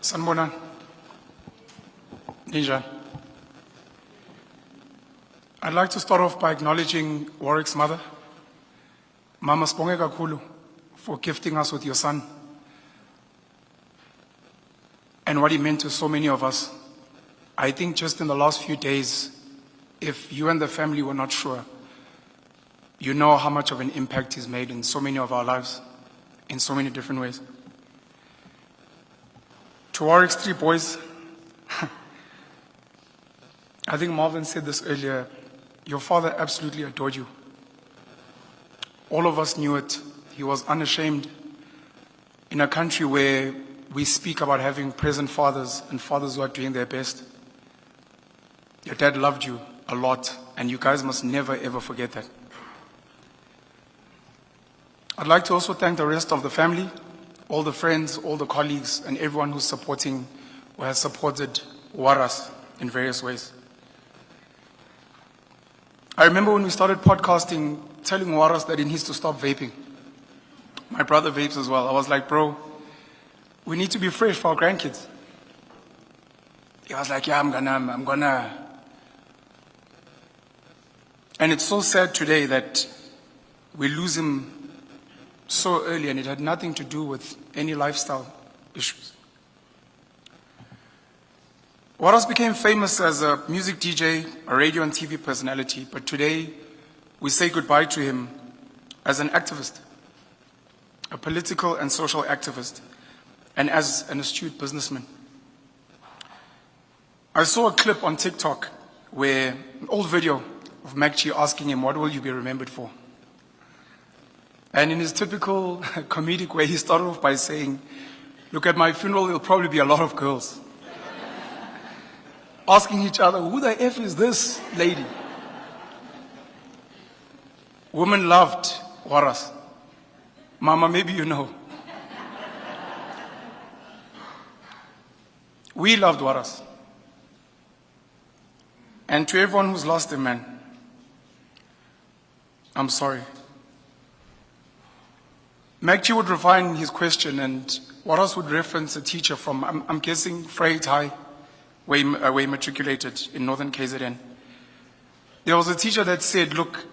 Sanbonan. Ninja. I'd like to start off by acknowledging Warwick's mother, Mama Sibonge kakhulu, for gifting us with your son and what he meant to so many of us. I think just in the last few days, if you and the family were not sure, you know how much of an impact he's made in so many of our lives, in so many different ways. To Warwick's 3 boys, I think Marvin said this earlier, your father absolutely adored you. All of us knew it. He was unashamed. In a country where we speak about having present fathers and fathers who are doing their best, your dad loved you a lot, and you guys must never ever forget that. I'd like to also thank the rest of the family, all the friends, all the colleagues, and everyone who's supporting or has supported Warras in various ways. I remember when we started podcasting, telling Warras that he needs to stop vaping. My brother vapes as well. I was like, bro, we need to be fresh for our grandkids. He was like, yeah, I'm gonna. And it's so sad today that we lose him so early, and it had nothing to do with any lifestyle issues. Warras became famous as a music DJ, a radio and TV personality, but today we say goodbye to him as an activist, a political and social activist, and as an astute businessman. I saw a clip on TikTok where an old video of Magchi asking him, what will you be remembered for? And in his typical comedic way, he started off by saying, look, at my funeral, there'll probably be a lot of girls asking each other, who the F is this lady? Women loved Warras. Mama, maybe you know. We loved Warras. And to everyone who's lost a man, I'm sorry. Magchi would refine his question, and Warras would reference a teacher from, I'm guessing, Freight High, where he matriculated in northern KZN. There was a teacher that said, look,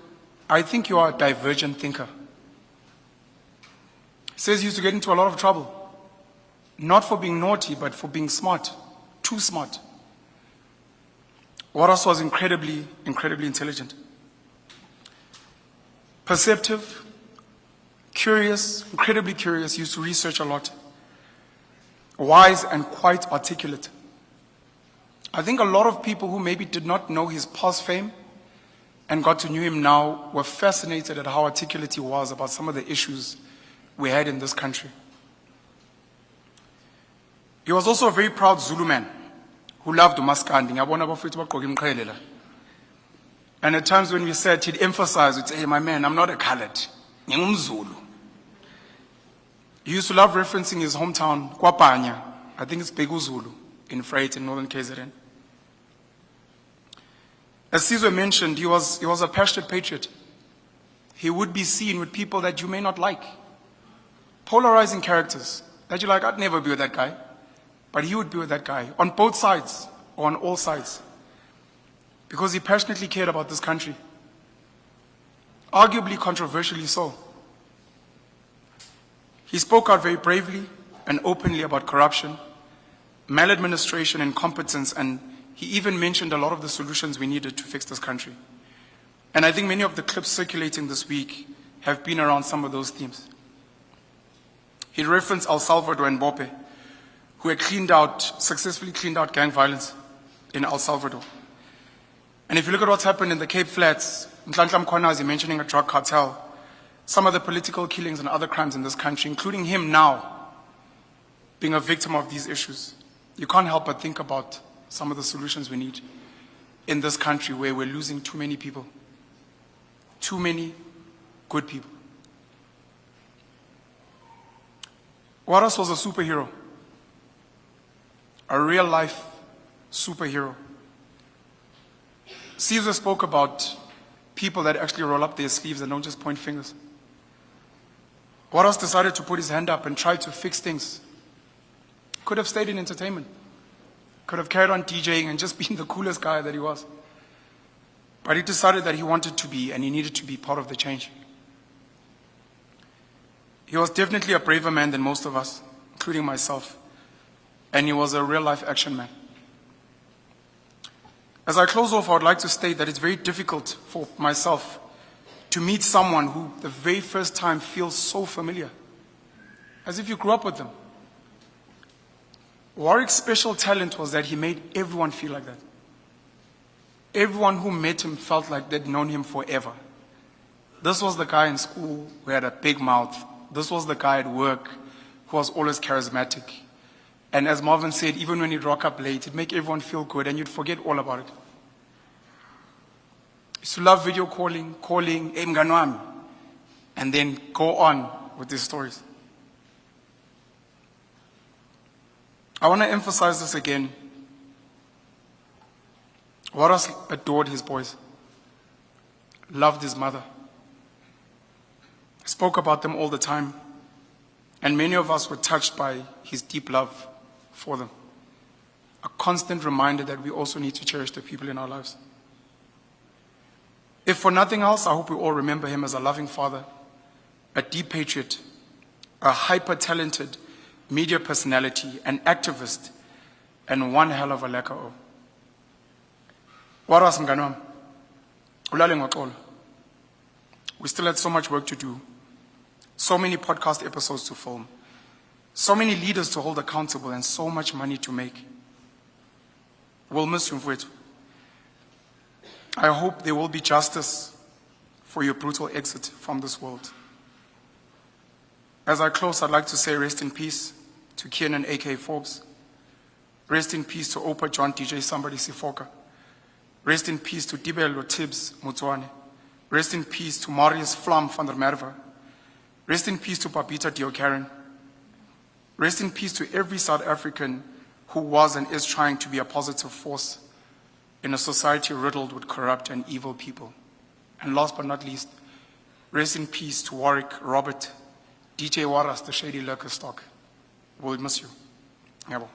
I think you are a divergent thinker. He says he used to get into a lot of trouble, not for being naughty, but for being smart, too smart. Warras was incredibly, incredibly intelligent, perceptive, curious, incredibly curious, used to research a lot, wise and quite articulate. I think a lot of people who maybe did not know his past fame and got to know him now were fascinated at how articulate he was about some of the issues we had in this country. He was also a very proud Zulu man who loved umaskandi. And at times when we said, he'd emphasize, he'd say, hey, my man, I'm not a colored. Zulu. He used to love referencing his hometown, Kwapanya. I think it's Begu Zulu in Freight in northern KZN. As Sizwe mentioned, he was a passionate patriot. He would be seen with people that you may not like. Polarizing characters that you're like, I'd never be with that guy. But he would be with that guy on both sides or on all sides. Because he passionately cared about this country. Arguably controversially so. He spoke out very bravely and openly about corruption, maladministration, incompetence, and he even mentioned a lot of the solutions we needed to fix this country. And I think many of the clips circulating this week have been around some of those themes. He referenced El Salvador and Bope, who had successfully cleaned out gang violence in El Salvador. And if you look at what's happened in the Cape Flats, Nhlanhla Mkhwanazi mentioning a drug cartel, some of the political killings and other crimes in this country, including him now being a victim of these issues, you can't help but think about some of the solutions we need in this country where we're losing too many people, too many good people. Warras was a superhero, a real-life superhero. Caesar spoke about people that actually roll up their sleeves and don't just point fingers. Warras decided to put his hand up and try to fix things. Could have stayed in entertainment. Could have carried on DJing and just been the coolest guy that he was. But he decided that he wanted to be, and he needed to be part of the change. He was definitely a braver man than most of us, including myself. And he was a real-life action man. As I close off, I would like to state that it's very difficult for myself to meet someone who the very first time feels so familiar, as if you grew up with them. Warwick's special talent was that he made everyone feel like that. Everyone who met him felt like they'd known him forever. This was the guy in school who had a big mouth. This was the guy at work who was always charismatic. And as Marvin said, even when he'd rock up late, it'd make everyone feel good and you'd forget all about it. He used to love video calling, "Hey, mngani wami," and then go on with his stories. I want to emphasize this again. Warras adored his boys, loved his mother, spoke about them all the time, and many of us were touched by his deep love for them. A constant reminder that we also need to cherish the people in our lives. If for nothing else, I hope we all remember him as a loving father, a deep patriot, a hyper-talented media personality, an activist, and one hell of a lekao. Warras mngani wami, ulale ngoxolo. We still had so much work to do, so many podcast episodes to film, so many leaders to hold accountable, and so much money to make. We'll miss you, mfowethu. I hope there will be justice for your brutal exit from this world. As I close, I'd like to say rest in peace to Kiernan A.K. Forbes. Rest in peace to Opa John DJ Somebody Sifoka. Rest in peace to Dibelo Tibbs Motswane. Rest in peace to Marius Flam van der Merwe. Rest in peace to Papita Diokaren. Rest in peace to every South African who was and is trying to be a positive force in a society riddled with corrupt and evil people. And last but not least, rest in peace to Warwick, Robert, DJ Warras, the Shady Lurker Stock. We'll miss you. Ngiyabonga.